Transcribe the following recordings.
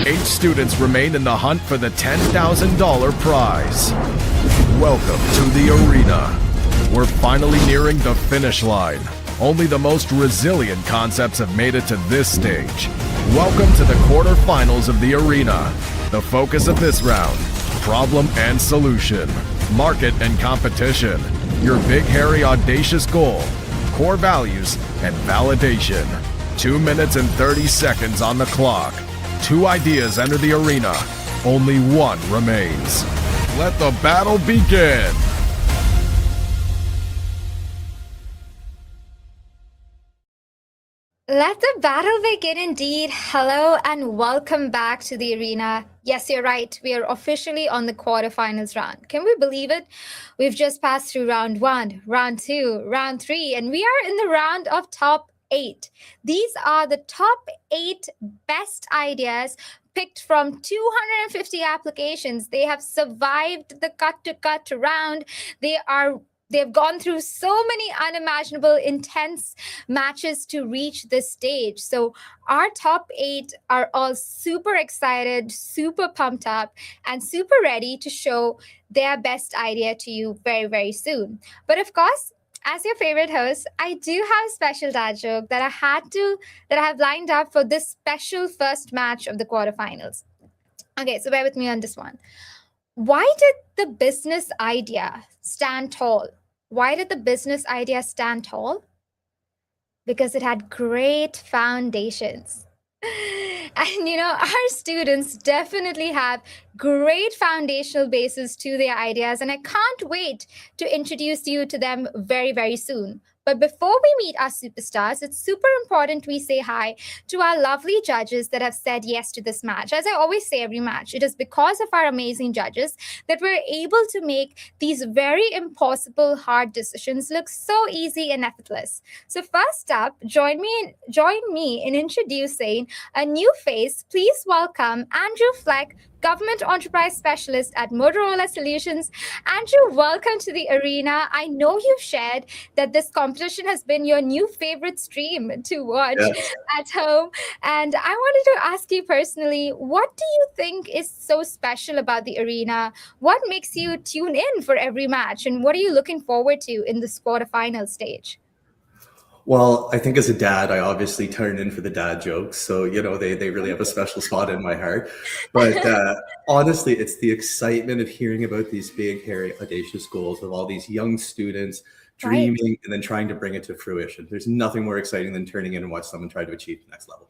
8 students remain in the hunt for the $10,000 prize. Welcome to the arena. We're finally nearing the finish line. Only the most resilient concepts have made it to this stage. Welcome to the quarterfinals of the arena. The focus of this round, problem and solution, market and competition, your big, hairy, audacious goal, core values, and validation. 2 minutes and 30 seconds on the clock. 2 ideas enter the arena. Only one remains. Let the battle begin. Let the battle begin indeed. Hello and welcome back to the arena. Yes, you're right. We are officially on the quarterfinals round. Can we believe it? We've just passed through round 1, round 2, round 3, and we are in the round of top 8. These are the top 8 best ideas picked from 250 applications. They have survived the cut-to-cut round. They've gone through so many unimaginable, intense matches to reach this stage. So our top 8 are all super excited, super pumped up, and super ready to show their best idea to you very, very soon. But of course, as your favorite host, I do have a special dad joke that I have lined up for this special first match of the quarterfinals. Okay, so bear with me on this one. Why did the business idea stand tall? Why did the business idea stand tall? Because it had great foundations. And our students definitely have great foundational basis to their ideas, and I can't wait to introduce you to them very, very soon. But before we meet our superstars, it's super important we say hi to our lovely judges that have said yes to this match. As I always say every match, it is because of our amazing judges that we're able to make these very impossible, hard decisions look so easy and effortless. So first up, join me in introducing a new face. Please welcome Andrew Fleck, Government Enterprise Specialist at Motorola Solutions. Andrew, welcome to the arena. I know you've shared that this competition has been your new favorite stream to watch at home. And I wanted to ask you personally, what do you think is so special about the arena? What makes you tune in for every match? And what are you looking forward to in this quarterfinal stage? Well, I think as a dad, I obviously turn in for the dad jokes. So, they really have a special spot in my heart. But honestly, it's the excitement of hearing about these big, hairy, audacious goals of all these young students dreaming and then trying to bring it to fruition. There's nothing more exciting than turning in and watch someone try to achieve the next level.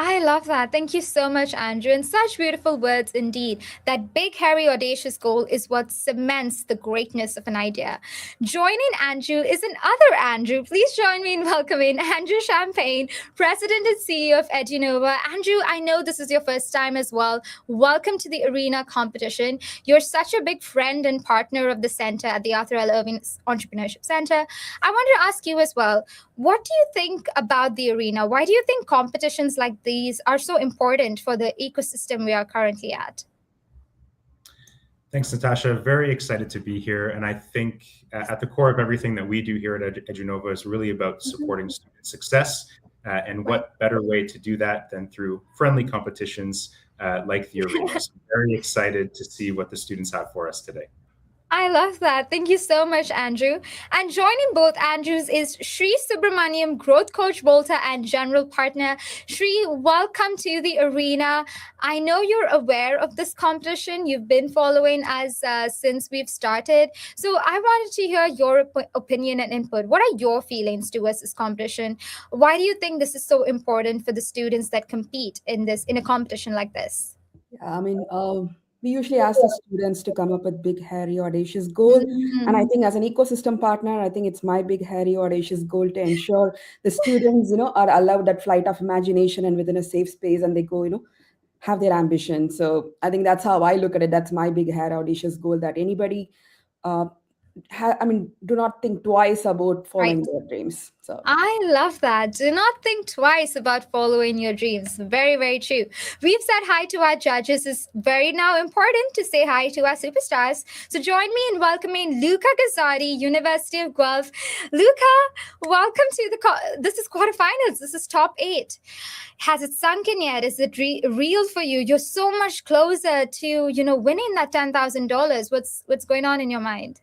I love that. Thank you so much, Andrew. And such beautiful words indeed. That big, hairy, audacious goal is what cements the greatness of an idea. Joining Andrew is another Andrew. Please join me in welcoming Andrew Champagne, President and CEO of Edunova. Andrew, I know this is your first time as well. Welcome to the arena competition. You're such a big friend and partner of the center at the Arthur L. Irving Entrepreneurship Center. I wanted to ask you as well, what do you think about the arena? Why do you think competitions like these are so important for the ecosystem we are currently at? Thanks, Natasha. Very excited to be here. And I think at the core of everything that we do here at Edunova is really about supporting student success. And what better way to do that than through friendly competitions like the arena. So I'm very excited to see what the students have for us today. I love that. Thank you so much, Andrew. And joining both Andrews is Sri Subramaniam, Growth Coach Volta and General Partner. Sri, welcome to the arena. I know you're aware of this competition. You've been following us since we've started. So I wanted to hear your opinion and input. What are your feelings towards this competition? Why do you think this is so important for the students that compete in a competition like this? Yeah, we usually ask the students to come up with big, hairy, audacious goal. And I think as an ecosystem partner, I think it's my big, hairy, audacious goal to ensure the students, are allowed that flight of imagination and within a safe space, and they go, have their ambition. So I think that's how I look at it. That's my big, hairy, audacious goal, that anybody do not think twice about Right. following their dreams. So I love that. Do not think twice about following your dreams. Very, very true. We've said hi to our judges. It's very now important to say hi to our superstars. So join me in welcoming Luca Gazzardi, University of Guelph. Luca, welcome to this is quarterfinals. This is top 8. Has it sunk in yet? Is it real for you? You're so much closer to, winning that $10,000. What's going on in your mind?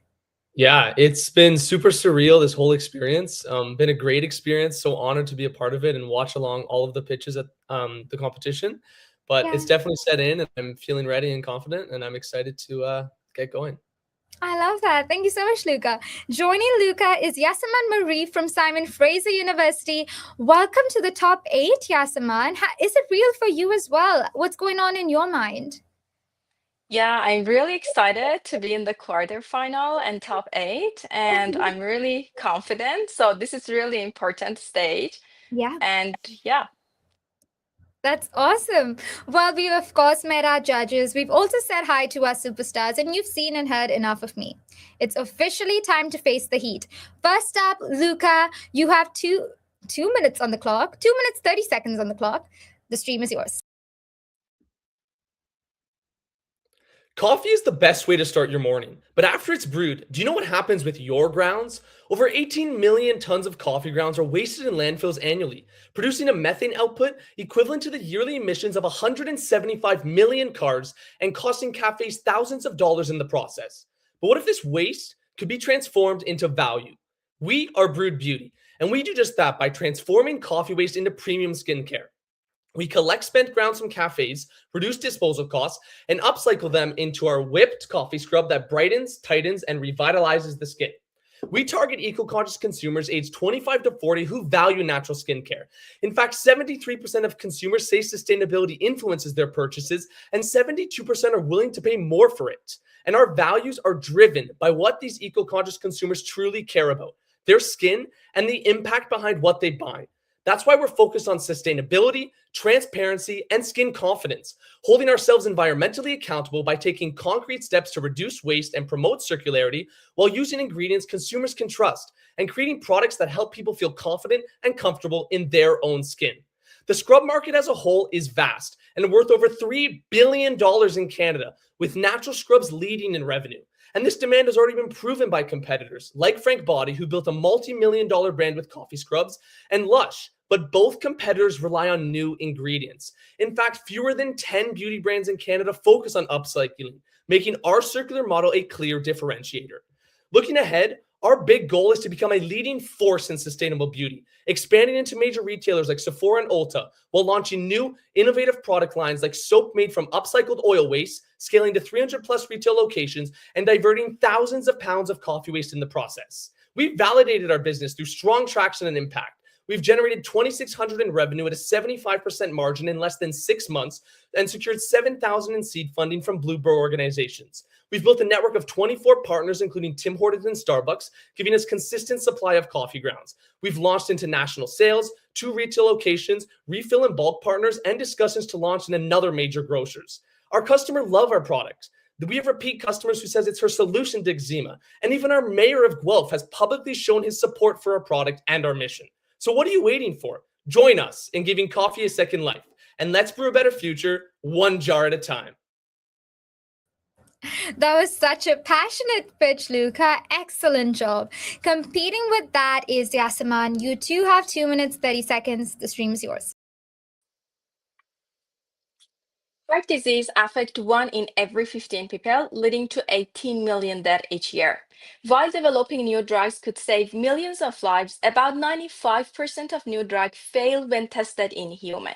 Yeah, it's been super surreal, this whole experience. Been a great experience. So honored to be a part of it and watch along all of the pitches at the competition. But it's definitely set in, and I'm feeling ready and confident, and I'm excited to get going. I love that. Thank you so much, Luca. Joining Luca is Yasaman Marie from Simon Fraser University. Welcome to the top 8, Yasaman. Is it real for you as well? What's going on in your mind? Yeah, I'm really excited to be in the quarterfinal and top 8, and I'm really confident. So this is really important stage. Yeah. And yeah. That's awesome. Well, we've of course met our judges. We've also said hi to our superstars, and you've seen and heard enough of me. It's officially time to face the heat. First up, Luca, you have two minutes on the clock, 2 minutes, 30 seconds on the clock. The stream is yours. Coffee is the best way to start your morning, but after it's brewed, do you know what happens with your grounds? Over 18 million tons of coffee grounds are wasted in landfills annually, producing a methane output equivalent to the yearly emissions of 175 million cars and costing cafes thousands of dollars in the process. But what if this waste could be transformed into value? We are Brewed Beauty, and we do just that by transforming coffee waste into premium skincare. We collect spent grounds from cafes, reduce disposal costs, and upcycle them into our whipped coffee scrub that brightens, tightens, and revitalizes the skin. We target eco-conscious consumers aged 25 to 40 who value natural skincare. In fact, 73% of consumers say sustainability influences their purchases, and 72% are willing to pay more for it. And our values are driven by what these eco-conscious consumers truly care about: their skin and the impact behind what they buy. That's why we're focused on sustainability, transparency, and skin confidence, holding ourselves environmentally accountable by taking concrete steps to reduce waste and promote circularity while using ingredients consumers can trust and creating products that help people feel confident and comfortable in their own skin. The scrub market as a whole is vast and worth over $3 billion in Canada, with natural scrubs leading in revenue. And this demand has already been proven by competitors like Frank Body, who built a multi-million-dollar brand with coffee scrubs, and Lush. But both competitors rely on new ingredients. In fact, fewer than 10 beauty brands in Canada focus on upcycling, making our circular model a clear differentiator. Looking ahead, our big goal is to become a leading force in sustainable beauty, expanding into major retailers like Sephora and Ulta, while launching new, innovative product lines like soap made from upcycled oil waste, scaling to 300 plus retail locations, and diverting thousands of pounds of coffee waste in the process. We've validated our business through strong traction and impact. We've generated $2,600 in revenue at a 75% margin in less than 6 months and secured $7,000 in seed funding from Bluebird organizations. We've built a network of 24 partners, including Tim Hortons and Starbucks, giving us consistent supply of coffee grounds. We've launched into national sales, 2 retail locations, refill and bulk partners, and discussions to launch in another major grocers. Our customers love our product. We have repeat customers who says it's her solution to eczema. And even our mayor of Guelph has publicly shown his support for our product and our mission. So what are you waiting for? Join us in giving coffee a second life. And let's brew a better future, one jar at a time. That was such a passionate pitch, Luca. Excellent job. Competing with that is Yasaman. You too have 2 minutes, 30 seconds. The stream is yours. Heart disease affects 1 in every 15 people, leading to 18 million deaths each year. While developing new drugs could save millions of lives, about 95% of new drugs fail when tested in human.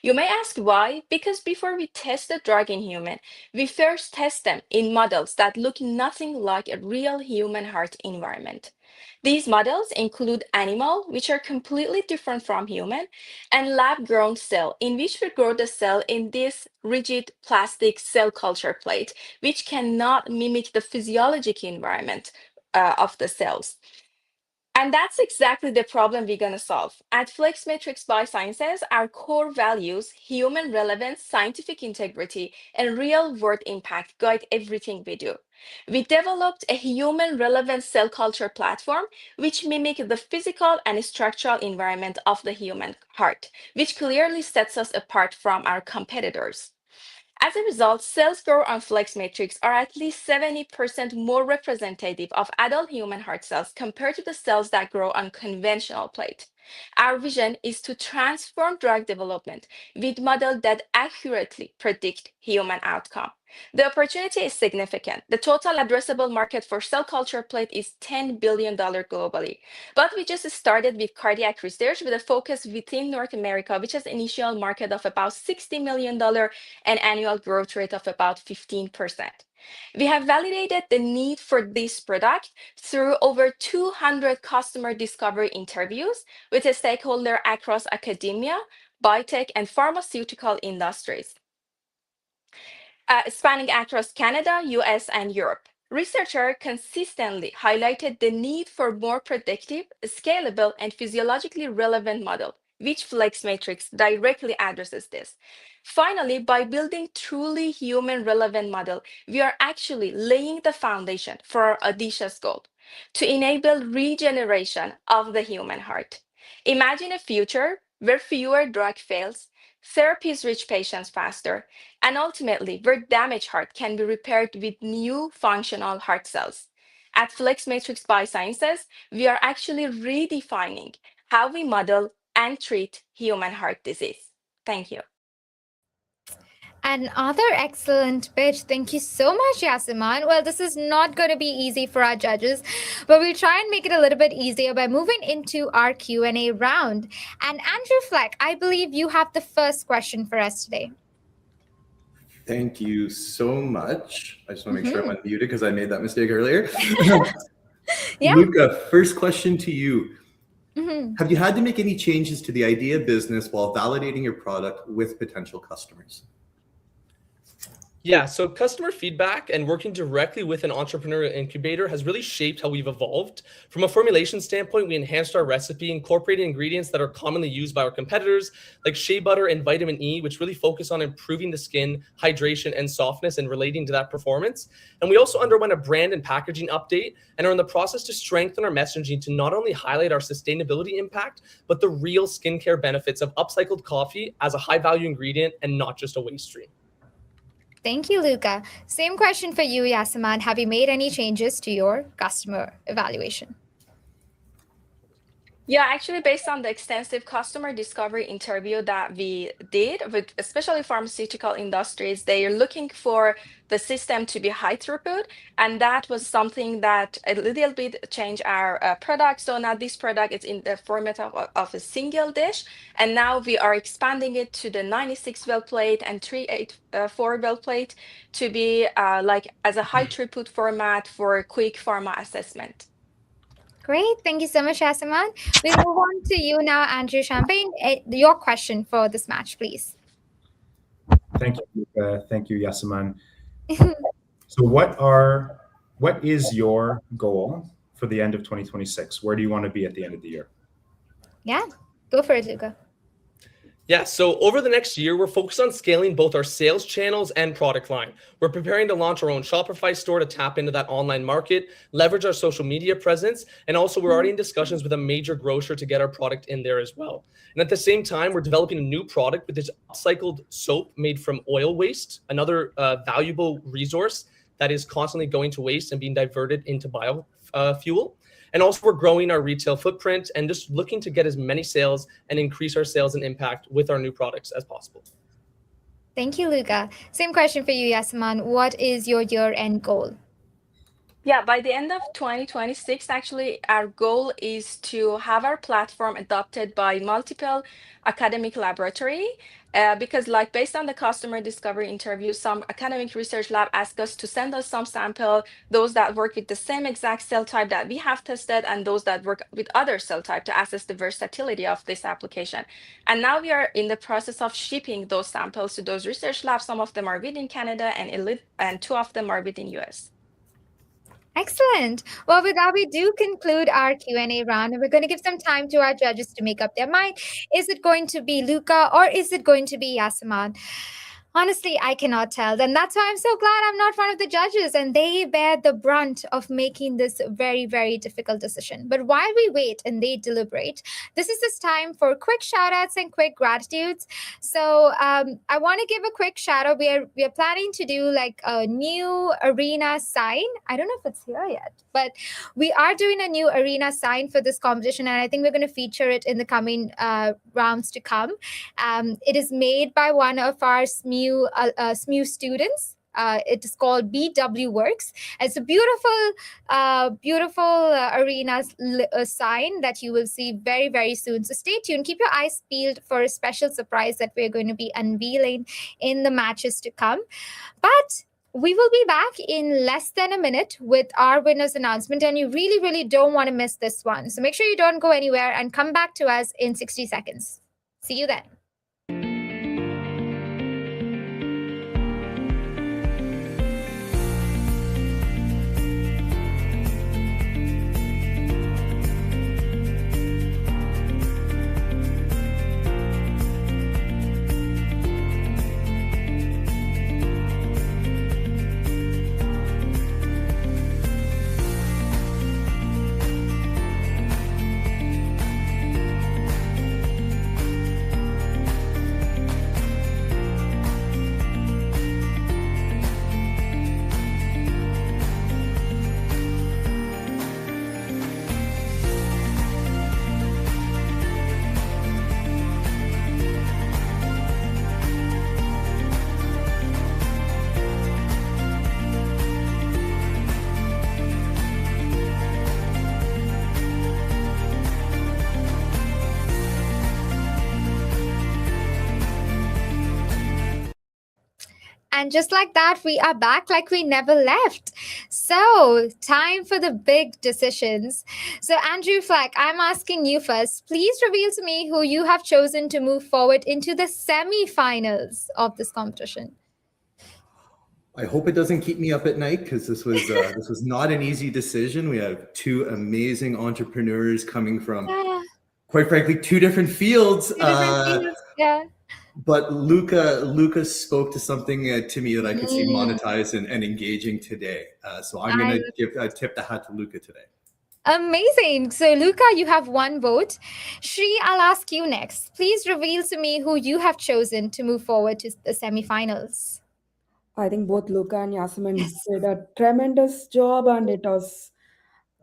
You may ask why? Because before we test the drug in human, we first test them in models that look nothing like a real human heart environment. These models include animal, which are completely different from human, and lab-grown cell, in which we grow the cell in this rigid plastic cell culture plate, which cannot mimic the physiologic environment of the cells. And that's exactly the problem we're going to solve. At FlexMatrix Biosciences, our core values, human relevance, scientific integrity, and real world impact guide everything we do. We developed a human relevant cell culture platform which mimic the physical and structural environment of the human heart, which clearly sets us apart from our competitors. As a result, cells grown on Flex Matrix are at least 70% more representative of adult human heart cells compared to the cells that grow on conventional plate. Our vision is to transform drug development with models that accurately predict human outcome. The opportunity is significant. The total addressable market for cell culture plate is $10 billion globally. But we just started with cardiac research with a focus within North America, which has initial market of about $60 million an annual growth rate of about 15%. We have validated the need for this product through over 200 customer discovery interviews with a stakeholder across academia, biotech, and pharmaceutical industries, spanning across Canada, US, and Europe. Researchers consistently highlighted the need for more predictive, scalable, and physiologically relevant model, which Flex Matrix directly addresses this. Finally, by building truly human relevant model, we are actually laying the foundation for our audacious goal to enable regeneration of the human heart. Imagine a future where fewer drug fails, therapies reach patients faster, and ultimately where damaged heart can be repaired with new functional heart cells. At Flex Matrix Biosciences, we are actually redefining how we model and treat human heart disease. Thank you. Another excellent pitch. Thank you so much, Yaseman. Well, this is not going to be easy for our judges, but we'll try and make it a little bit easier by moving into our Q&A round. And Andrew Fleck, I believe you have the first question for us today. Thank you so much. I just want to make sure I'm unmuted because I made that mistake earlier. Yeah. Luca, first question to you. Have you had to make any changes to the idea of business while validating your product with potential customers? Yeah, so customer feedback and working directly with an entrepreneurial incubator has really shaped how we've evolved. From a formulation standpoint, we enhanced our recipe, incorporating ingredients that are commonly used by our competitors, like shea butter and vitamin E, which really focus on improving the skin, hydration, and softness and relating to that performance. And we also underwent a brand and packaging update and are in the process to strengthen our messaging to not only highlight our sustainability impact, but the real skincare benefits of upcycled coffee as a high-value ingredient and not just a waste stream. Thank you, Luca. Same question for you, Yaseman. Have you made any changes to your customer evaluation? Yeah, actually, based on the extensive customer discovery interview that we did with especially pharmaceutical industries, they are looking for the system to be high throughput. And that was something that a little bit changed our product. So now this product is in the format of a single dish. And now we are expanding it to the 96 well plate and 384 well plate to be like as a high throughput format for quick pharma assessment. Great. Thank you so much, Yaseman. We move on to you now, Andrew Champagne. Your question for this match, please. Thank you, Luca. Thank you, Yaseman. So what is your goal for the end of 2026? Where do you want to be at the end of the year? Yeah, go for it, Luca. Yeah, so over the next year, we're focused on scaling both our sales channels and product line. We're preparing to launch our own Shopify store to tap into that online market, leverage our social media presence, and also we're already in discussions with a major grocer to get our product in there as well. And at the same time, we're developing a new product with this upcycled soap made from oil waste, another valuable resource that is constantly going to waste and being diverted into biofuel. And also we're growing our retail footprint and just looking to get as many sales and increase our sales and impact with our new products as possible. Thank you, Luca. Same question for you, Yaseman. What is your year-end goal? Yeah, by the end of 2026, actually, our goal is to have our platform adopted by multiple academic laboratory. Because like based on the customer discovery interview, some academic research lab asked us to send us some sample, those that work with the same exact cell type that we have tested and those that work with other cell type to assess the versatility of this application. And now we are in the process of shipping those samples to those research labs. Some of them are within Canada and two of them are within US. Excellent. Well, with that, we do conclude our Q&A round, and we're going to give some time to our judges to make up their mind. Is it going to be Luca or is it going to be Yasaman? Honestly, I cannot tell. And that's why I'm so glad I'm not one of the judges and they bear the brunt of making this very, very difficult decision. But while we wait and they deliberate, this is this time for quick shout outs and quick gratitudes. So I want to give a quick shout out. We are planning to do like a new arena sign. I don't know if it's here yet, but we are doing a new arena sign for this competition. And I think we're going to feature it in the coming rounds to come. It is made by one of our SMU students. It is called BW Works. It's a beautiful arena sign that you will see very, very soon. So stay tuned. Keep your eyes peeled for a special surprise that we're going to be unveiling in the matches to come. But we will be back in less than a minute with our winners announcement, and you really, really don't want to miss this one. So make sure you don't go anywhere and come back to us in 60 seconds. See you then. And just like that, we are back like we never left. So, time for the big decisions. So, Andrew Fleck, I'm asking you first. Please reveal to me who you have chosen to move forward into the semi-finals of this competition. I hope it doesn't keep me up at night because this was not an easy decision. We have two amazing entrepreneurs coming from, quite frankly, two different fields. Yeah. But Luca spoke to something to me that I could see monetized and engaging today. So I'm going to tip the hat to Luca today. Amazing. So, Luca, you have one vote. Shri, I'll ask you next. Please reveal to me who you have chosen to move forward to the semifinals. I think both Luca and Yasaman did a tremendous job, and it was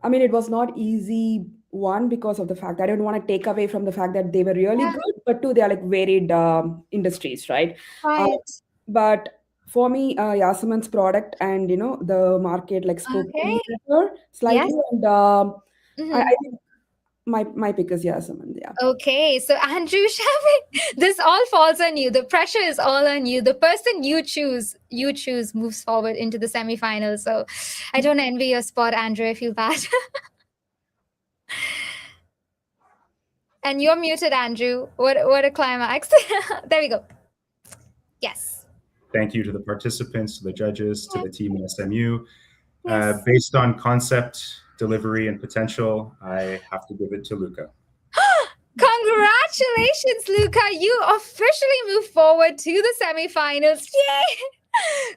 not easy. One, because of the fact I don't want to take away from the fact that they were really good, but two, they are like varied industries, right? Right. But for me, Yasaman's product and the market like spoke to me better slightly, and I think my pick is Yasaman. Yeah. Okay, so Andrew Shavik, this all falls on you. The pressure is all on you. The person you choose moves forward into the semifinals. So I don't envy your spot, Andrew. I feel bad. And you're muted, Andrew. What a climax. There we go. Yes. Thank you to the participants, to the judges, to the team in SMU. Yes. Based on concept, delivery, and potential, I have to give it to Luca. Congratulations, Luca. You officially move forward to the semifinals. Yay!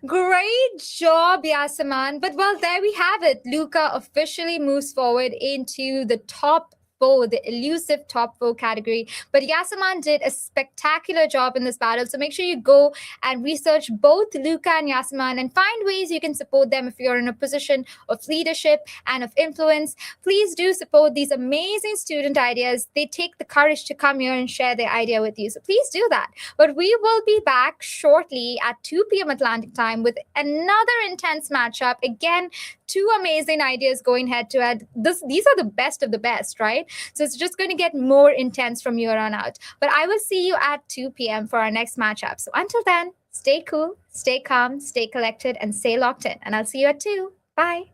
Great job, Yasaman. But well, there we have it. Luca officially moves forward into the top 4, the elusive top 4 category. But Yasaman did a spectacular job in this battle. So make sure you go and research both Luca and Yasaman and find ways you can support them if you're in a position of leadership and of influence. Please do support these amazing student ideas. They take the courage to come here and share their idea with you. So please do that. But we will be back shortly at 2 p.m. Atlantic time with another intense matchup. Again, 2 amazing ideas going head to head. These are the best of the best, right? So it's just going to get more intense from here on out. But I will see you at 2 p.m. for our next matchup. So until then, stay cool, stay calm, stay collected, and stay locked in. And I'll see you at 2. Bye.